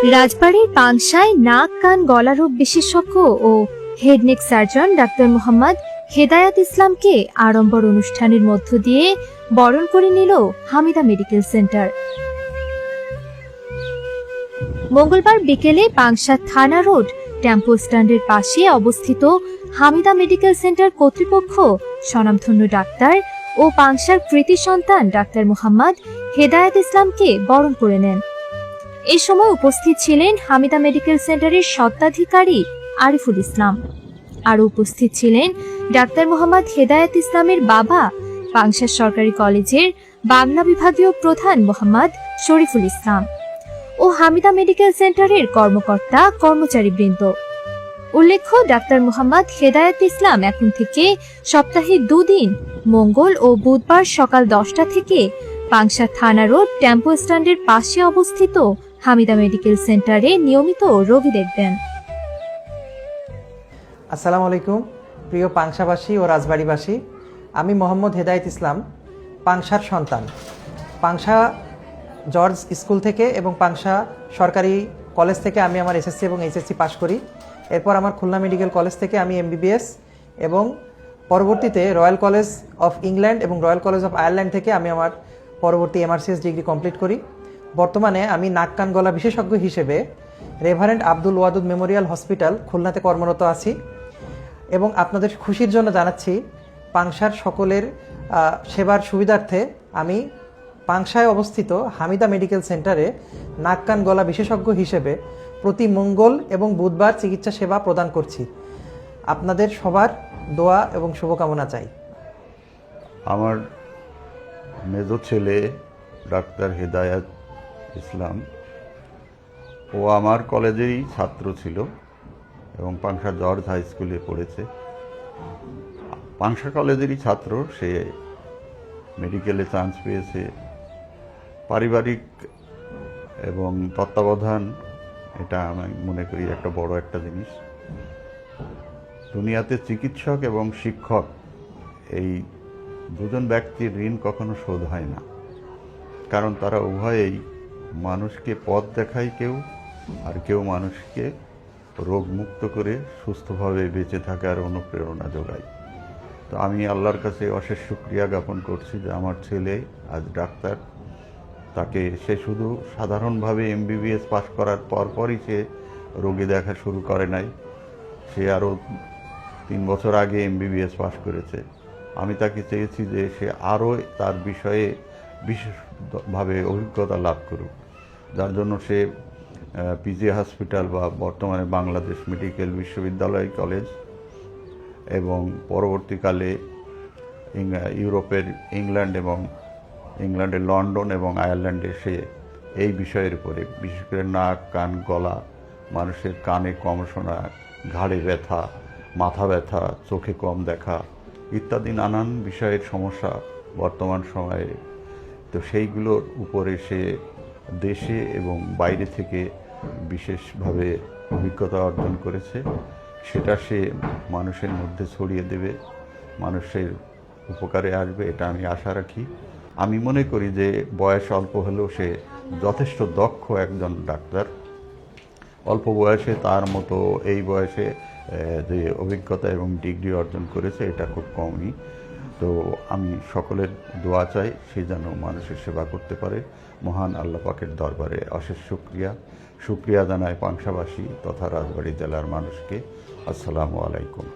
রাজবাড়ীর পাংশায় নাক কান গলা রোগ বিশেষজ্ঞ ও হেড নেক সার্জন ডাক্তার মোহাম্মদ হেদায়াত ইসলামকে আড়ম্বর অনুষ্ঠানের মধ্য দিয়ে বরণ করে নিল হামিদা মেডিকেল সেন্টার। মঙ্গলবার বিকেলে পাংশা থানা রোড টেম্পো স্ট্যান্ডের পাশে অবস্থিত হামিদা মেডিকেল সেন্টার কর্তৃপক্ষ স্বনামধন্য ডাক্তার ও পাংশার কৃতি সন্তান ডাক্তার মোহাম্মদ হেদায়াত ইসলামকে বরণ করে নেন। এই সময় উপস্থিত ছিলেন হামিদা মেডিকেল সেন্টারের স্বত্বাধিকারী আরিফুল ইসলাম। আরও উপস্থিত ছিলেন ডাক্তার মোহাম্মদ হেদায়াত ইসলামের বাবা, পাংশা সরকারি কলেজের বাংলা বিভাগীয় প্রধান মোহাম্মদ শরীফুল ইসলাম ও হামিদা মেডিকেল সেন্টারের কর্মকর্তা কর্মচারীবৃন্দ। উল্লেখ্য, ডাক্তার মোহাম্মদ হেদায়াত ইসলাম এখন থেকে সপ্তাহে 2 দিন মঙ্গল ও বুধবার সকাল 10টা থেকে পাংশা থানা রোড টেম্পো স্ট্যান্ডের পাশে অবস্থিত হামিদা মেডিকেল সেন্টারে নিয়মিত রোগী দেখবেন। আসসালামু আলাইকুম প্রিয় পাংশাবাসী ও রাজবাড়িবাসী, আমি মোহাম্মদ হেদায়েত ইসলাম, পাংশার সন্তান। পাংশা জর্জ স্কুল থেকে এবং পাংশা সরকারি কলেজ থেকে আমি আমার এসএসসি এবং এইচএসসি পাশ করি। এরপর আমার খুলনা মেডিকেল কলেজ থেকে আমি এমবিবিএস এবং পরবর্তীতে রয়্যাল কলেজ অফ ইংল্যান্ড এবং রয়্যাল কলেজ অফ আয়ারল্যান্ড থেকে আমি আমার পরবর্তী এমআরসিএস ডিগ্রি কমপ্লিট করি। বর্তমানে আমি নাক কান গলা বিশেষজ্ঞ হিসেবে reverend Abdul Wadud Memorial hospital খুলনাতে কর্মরত আছি এবং আপনাদের খুশির জন্য জানাচ্ছি, পাংশার সকলের সেবার সুবিধার্থে আমি পাংশায় অবস্থিত হামিদা মেডিকেল সেন্টারে নাক কান গলা বিশেষজ্ঞ হিসেবে প্রতি মঙ্গল এবং বুধবার চিকিৎসা সেবা প্রদান করছি। আপনাদের সবার দোয়া এবং শুভকামনা চাই। আমার মেজো ছেলে ডাক্তার হেদায়াত ইসলাম, ও আমার কলেজেরই ছাত্র ছিল এবং পাংশা জর্জ হাই স্কুলে পড়েছে। পাংশা কলেজেরই ছাত্র, সে মেডিকেলে চান্স পেয়েছে। পারিবারিক এবং তত্ত্বাবধান, এটা আমি মনে করি একটা বড় একটা জিনিস। দুনিয়াতে চিকিৎসক এবং শিক্ষক, এই দুজন ব্যক্তির ঋণ কখনো শোধ হয় না, কারণ তারা উভয়েই মানুষকে পথ দেখায় কেউ, আর কেউ মানুষকে রোগমুক্ত করে সুস্থভাবে বেঁচে থাকার অনুপ্রেরণা যোগায়। তো আমি আল্লাহর কাছে অশেষ শুকরিয়া জ্ঞাপন করছি যে আমার ছেলে আজ ডাক্তার। তাকে সে শুধু সাধারণভাবে এমবিবিএস পাশ করার পরপরই সে রোগী দেখা শুরু করে নাই, সে আরও 3 বছর আগে এমবিবিএস পাশ করেছে। আমি তাকে চেয়েছি যে সে আরও তার বিষয়ে বিশেষভাবে অভিজ্ঞতা লাভ করুক, যার জন্য সে পিজি হসপিটাল বা বর্তমানে বাংলাদেশ মেডিকেল বিশ্ববিদ্যালয় কলেজ এবং পরবর্তীকালে ইউরোপের ইংল্যান্ডের লন্ডন এবং আয়ারল্যান্ডে সে এই বিষয়ের উপরে, বিশেষ করে নাক কান গলা, মানুষের কানে কম শোনা, ঘাড়ে ব্যথা, মাথা ব্যথা, চোখে কম দেখা ইত্যাদি নানান বিষয়ের সমস্যা বর্তমান সময়ে, তো সেইগুলোর উপরে সে দেশে এবং বাইরে থেকে বিশেষভাবে অভিজ্ঞতা অর্জন করেছে। সেটা সে মানুষের মধ্যে ছড়িয়ে দেবে, মানুষের উপকারে আসবে, এটা আমি আশা রাখি। আমি মনে করি যে বয়স অল্প হলেও সে যথেষ্ট দক্ষ একজন ডাক্তার। অল্প বয়সে তার মতো এই বয়সে যে অভিজ্ঞতা এবং ডিগ্রি অর্জন করেছে, এটা খুব কমই। তো আমি সকলের দোয়া চাই সে যেন মানুষের সেবা করতে পারে। মহান আল্লাহ পাকের দরবারে অশেষ শুকরিয়া জানায় পাংশাবাসী তথা রাজবাড়ী জেলার মানুষকে। আসসালামু আলাইকুম।